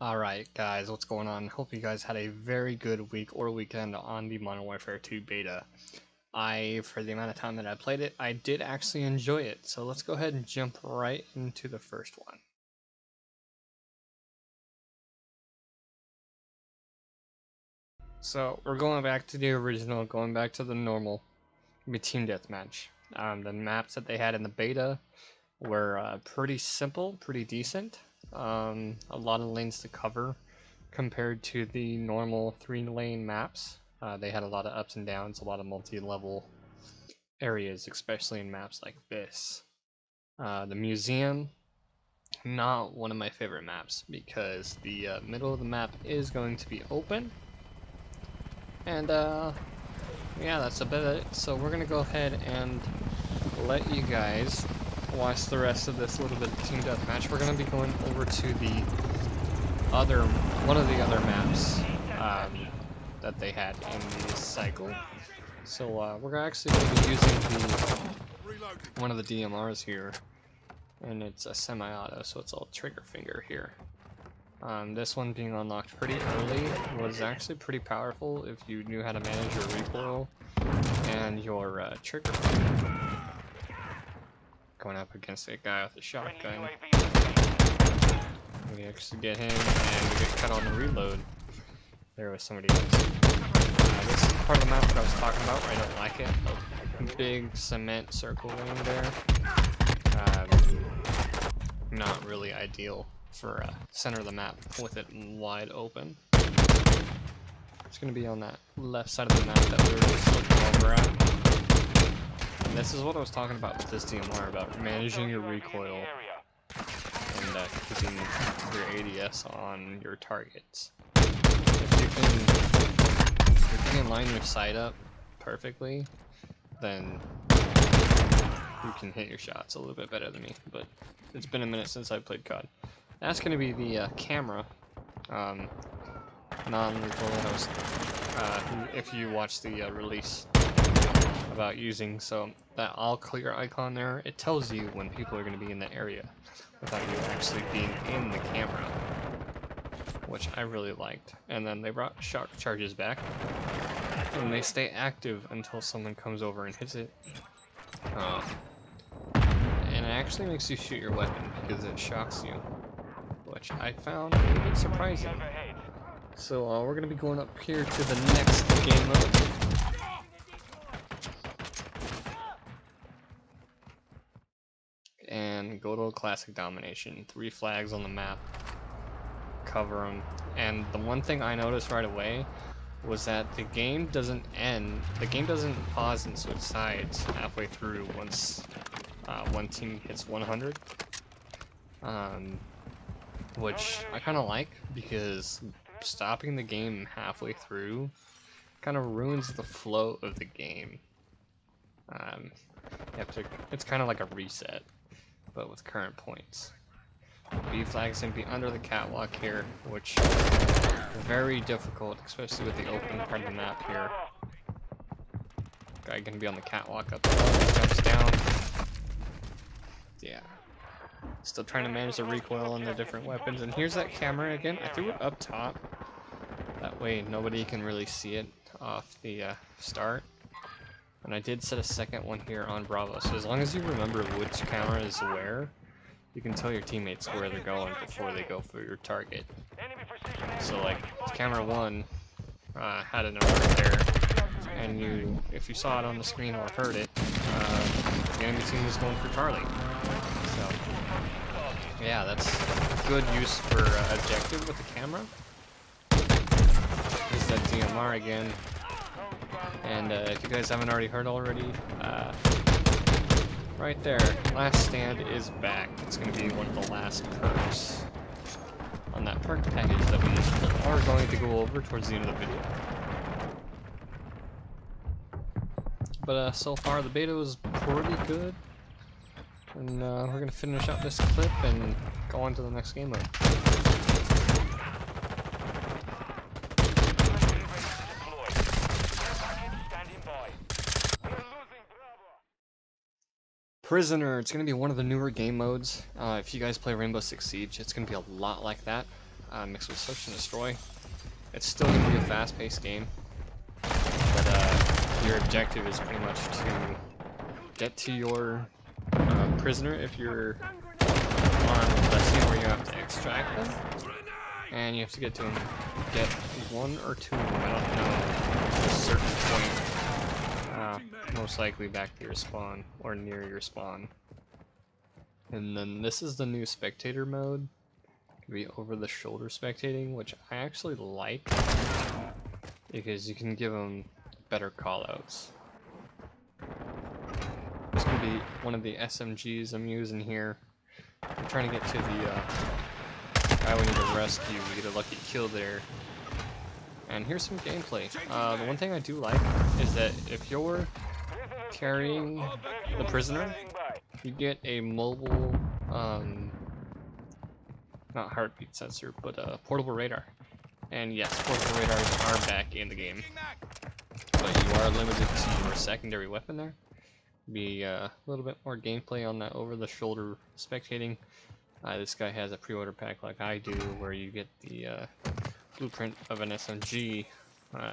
Alright guys, what's going on? Hope you guys had a very good week or weekend on the Modern Warfare 2 beta. For the amount of time that I played it, I did actually enjoy it. So let's go ahead and jump right into the first one. So we're going back to the original, going back to the normal Team Deathmatch. The maps that they had in the beta were pretty simple, pretty decent. A lot of lanes to cover compared to the normal 3-lane maps. They had a lot of ups and downs, a lot of multi-level areas, especially in maps like this. The museum, not one of my favorite maps because the middle of the map is going to be open. And yeah, that's about it. So we're gonna go ahead and let you guys watch the rest of this little bit of Team Deathmatch. We're gonna be going over to the one of the other maps that they had in the cycle. So we're actually going to be using one of the DMRs here, and it's a semi-auto, so it's all trigger finger here. This one being unlocked pretty early was actually pretty powerful if you knew how to manage your recoil and your trigger finger. Going up against a guy with a shotgun. We actually get him, and we get cut on the reload. There was somebody else. This is part of the map that I was talking about where I don't like it. A big cement circle in there. Not really ideal for center of the map with it wide open. It's going to be on that left side of the map that we were just looking over at. And this is what I was talking about with this DMR, about managing your recoil and keeping your ADS on your targets. If you can line your sight up perfectly, then you can hit your shots a little bit better than me. But it's been a minute since I played COD. That's going to be the camera, non-lethal. If you watch the release about using, so that all clear icon there, it tells you when people are going to be in the area without you actually being in the camera, which I really liked. And then they brought shock charges back, and they stay active until someone comes over and hits it. And it actually makes you shoot your weapon because it shocks you, which I found a little bit surprising. So we're going to be going up here to the next game mode. And go to a classic domination. 3 flags on the map. Cover them. And the one thing I noticed right away was that the game doesn't end. The game doesn't pause and switch sides halfway through once one team hits 100. Which I kind of like, because stopping the game halfway through kind of ruins the flow of the game. It's kind of like a reset, but with current points. B flag's gonna be under the catwalk here, which is very difficult, especially with the open part of the map here. Guy gonna be on the catwalk up above, jumps down. Yeah. Still trying to manage the recoil on the different weapons. And here's that camera again. I threw it up top. That way nobody can really see it off the start. And I did set a second one here on Bravo. So as long as you remember which camera is where, you can tell your teammates where they're going before they go for your target. So like camera 1 had an alert there, and if you saw it on the screen or heard it, the enemy team was going for Charlie. So yeah, that's good use for objective with the camera. Here's that DMR again. And if you guys haven't already heard already, right there, last stand is back. It's going to be one of the last perks on that perk package that we are going to go over towards the end of the video. But so far the beta was pretty good, and we're going to finish up this clip and go on to the next game mode. Prisoner, it's going to be one of the newer game modes. If you guys play Rainbow Six Siege, it's going to be a lot like that. mixed with Search and Destroy. It's still going to be a fast-paced game, but your objective is pretty much to get to your prisoner if you're on the scene where you have to extract them, and you have to get to them, get one or two of them, I don't know, to a certain point, most likely back to your spawn, or near your spawn. And then this is the new spectator mode, it can be over-the-shoulder spectating, which I actually like, because you can give them better callouts. This can be one of the SMGs I'm using here. I'm trying to get to the guy we need to rescue. We get a lucky kill there. And here's some gameplay. The one thing I do like is that if you're carrying the prisoner, you get a mobile, not heartbeat sensor, but portable radar. And yes, portable radars are back in the game. But you are limited to your secondary weapon there. Be a little bit more gameplay on that over-the-shoulder spectating. This guy has a pre-order pack like I do, where you get the blueprint of an SMG.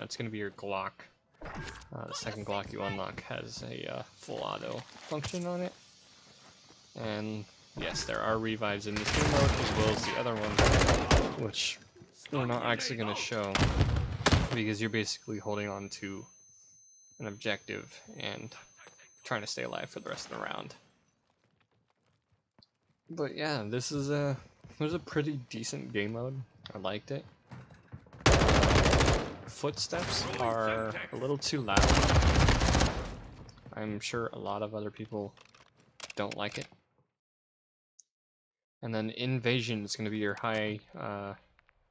It's going to be your Glock. The second Glock you unlock has a full auto function on it. And yes, there are revives in this game mode, as well as the other one, which we're not actually going to show, because you're basically holding on to an objective and trying to stay alive for the rest of the round. But yeah, this is a pretty decent game mode. I liked it. Footsteps are a little too loud. I'm sure a lot of other people don't like it. And then Invasion is going to be your high,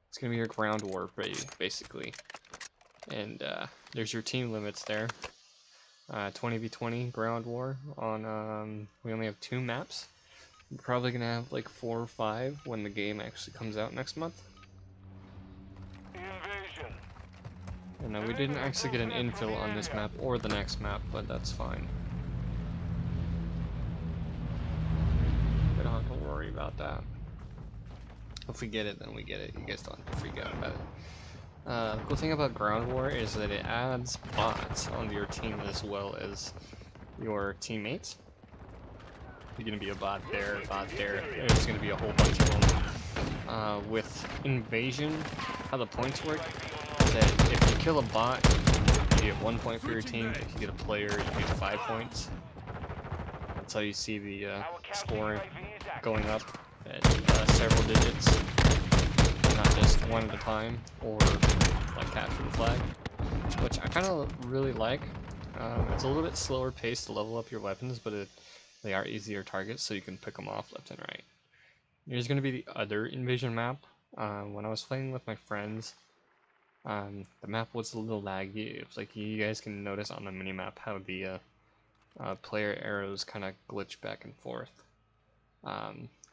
it's going to be your ground war, basically. And there's your team limits there. 20v20 ground war on, we only have 2 maps. We're probably going to have like 4 or 5 when the game actually comes out next month. And we didn't actually get an infill on this map or the next map, but that's fine. We don't have to worry about that. If we get it, then we get it. You guys don't have to freak out about it. The cool thing about Ground War is that it adds bots onto your team as well as your teammates. You're going to be a bot there, there's going to be a whole bunch of them. With Invasion, how the points work is that if you kill a bot, you get 1 point for your team. If you get a player, you get 5 points. That's how you see the score going up at several digits, not just one at a time, or like capture the flag, which I kind of really like. It's a little bit slower pace to level up your weapons, but they are easier targets, so you can pick them off left and right. Here's going to be the other Invasion map. When I was playing with my friends, the map was a little laggy. It was like you guys can notice on the minimap how the player arrows kind of glitch back and forth.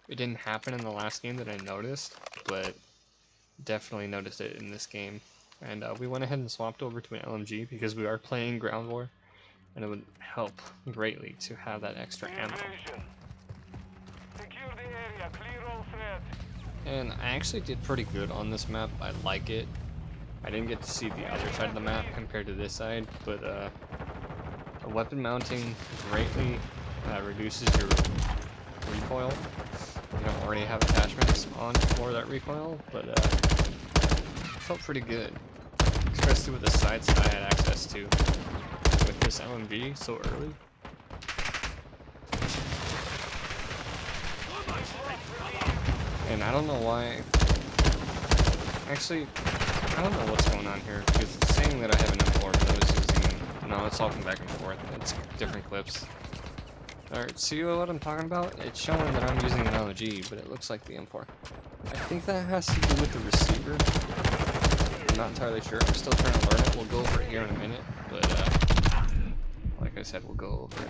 It didn't happen in the last game that I noticed, but definitely noticed it in this game. And we went ahead and swapped over to an LMG because we are playing Ground War, and it would help greatly to have that extra ammo. And I actually did pretty good on this map. I like it. I didn't get to see the other side of the map compared to this side, but the weapon mounting greatly reduces your recoil. You don't already have attachments on for that recoil, but it felt pretty good, especially with the sights that I had access to with this LMG so early. And I don't know why. Actually, I don't know what's going on here, because it's saying that I have an M4, but I was using. No, it's talking back and forth. It's different clips. Alright, see what I'm talking about? It's showing that I'm using an LMG, but it looks like the M4. I think that has to do with the receiver. I'm not entirely sure. I'm still trying to learn it. We'll go over it here in a minute, but like I said, we'll go over it.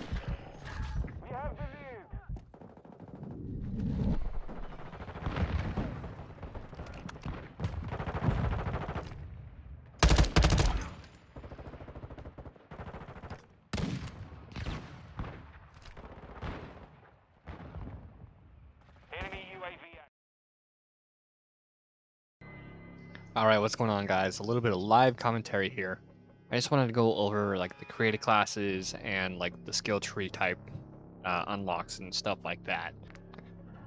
Alright, what's going on, guys? A little bit of live commentary here. I just wanted to go over like the created classes and like the skill tree type unlocks and stuff like that.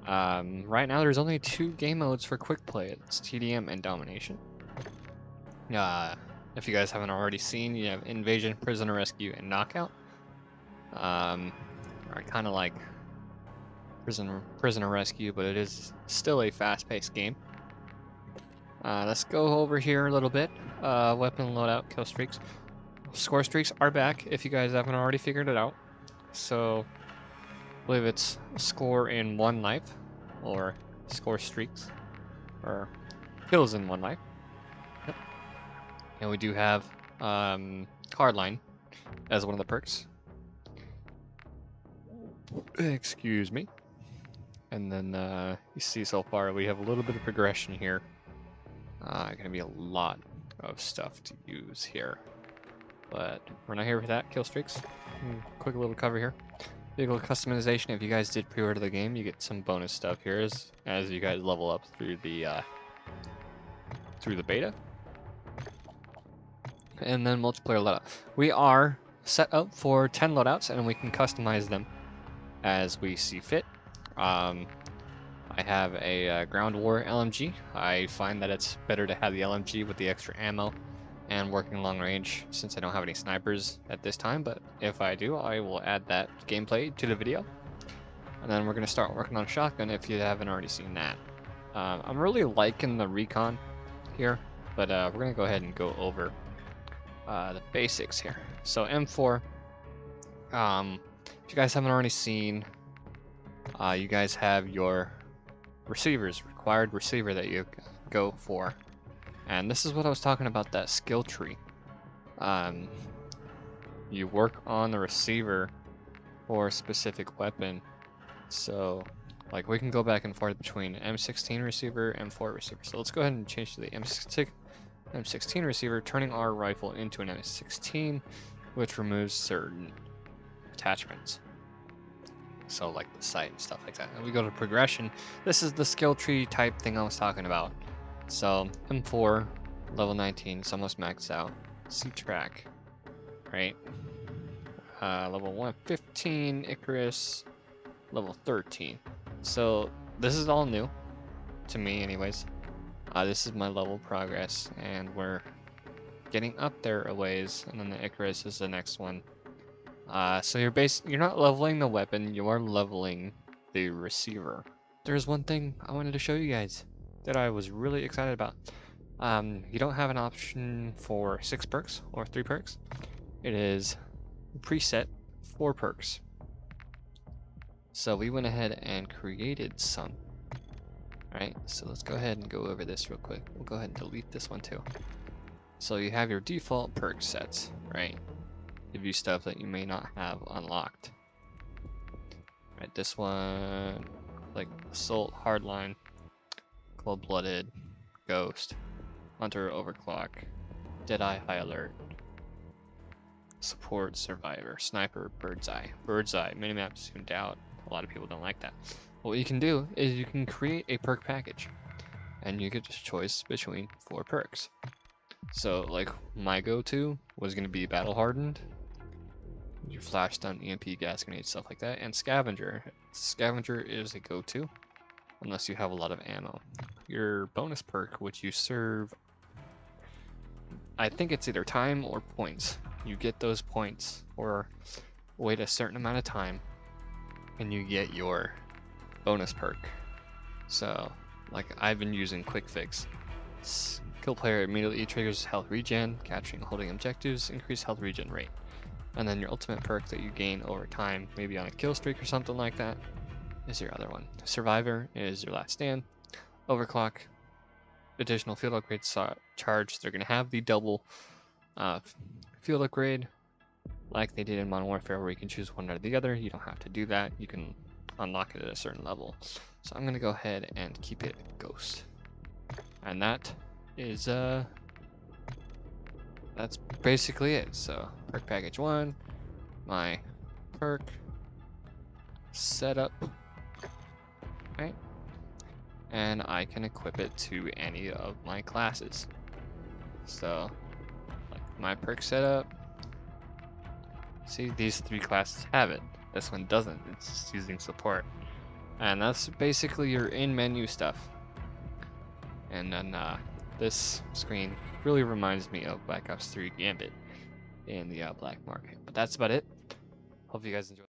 Right now there's only 2 game modes for quick play. It's TDM and Domination. If you guys haven't already seen, you have Invasion, Prisoner Rescue, and Knockout. Are kind of like Prisoner Rescue, but it is still a fast-paced game. Let's go over here a little bit. Weapon loadout, kill streaks. Score streaks are back if you guys haven't already figured it out. So, I believe it's score in 1 life, or score streaks, or kills in 1 life. Yep. And we do have Hardline as one of the perks. Excuse me. And then you see so far we have a little bit of progression here. Gonna be a lot of stuff to use here, but we're not here for that. Kill streaks. Quick little cover here. Vehicle customization. If you guys did pre-order the game, you get some bonus stuff here as you guys level up through the beta. And then multiplayer loadout. We are set up for 10 loadouts, and we can customize them as we see fit. I have a ground war LMG. I find that it's better to have the LMG with the extra ammo and working long range, since I don't have any snipers at this time, but if I do, I will add that gameplay to the video. And then we're going to start working on shotgun if you haven't already seen that. I'm really liking the recon here, but we're going to go ahead and go over the basics here. So M4, if you guys haven't already seen, you guys have your required receiver that you go for. And this is what I was talking about, that skill tree. You work on the receiver for a specific weapon. So, like, we can go back and forth between M16 receiver, M4 receiver. So let's go ahead and change to the M16 receiver, turning our rifle into an M16, which removes certain attachments. So like the sight and stuff like that. And we go to progression. This is the skill tree type thing I was talking about. So M4, level 19, it's almost maxed out. C-Track, right? Level 115, Icarus, level 13. So this is all new to me anyways. This is my level progress, and we're getting up there a ways, and then the Icarus is the next one. So you're not leveling the weapon, you are leveling the receiver. There's one thing I wanted to show you guys that I was really excited about. You don't have an option for 6 perks or 3 perks. It is preset 4 perks. So we went ahead and created some. Alright, so let's go ahead and go over this real quick. We'll go ahead and delete this one too. So you have your default perk sets, right? Give you stuff that you may not have unlocked. Right, this one, like Assault, Hardline, Cold-Blooded, Ghost, Hunter, Overclock, Deadeye, High Alert, Support, Survivor, Sniper, Birdseye. Birdseye, minimap zoomed out. A lot of people don't like that. What you can do is you can create a perk package, and you get a choice between 4 perks. So, like, my go-to was going to be Battle Hardened, your flash stun, EMP, gas grenade, stuff like that, and Scavenger. Scavenger is a go-to unless you have a lot of ammo. Your bonus perk, which you serve, I think it's either time or points. You get those points or wait a certain amount of time and you get your bonus perk. So, like, I've been using Quick Fix. Kill player immediately triggers health regen, capturing holding objectives, increase health regen rate. And then your ultimate perk that you gain over time, maybe on a kill streak or something like that, is your other one. Survivor is your last stand. Overclock, additional field upgrades charged. They're going to have the double field upgrade like they did in Modern Warfare, where you can choose one or the other. You don't have to do that. You can unlock it at a certain level. So I'm going to go ahead and keep it Ghost. And that is that's basically it. So perk package 1, my perk setup, right? And I can equip it to any of my classes. So, like my perk setup. See, these 3 classes have it. This one doesn't. It's just using support. And that's basically your in-menu stuff. And then this screen really reminds me of Black Ops 3 Gambit in the black market. But that's about it. Hope you guys enjoy.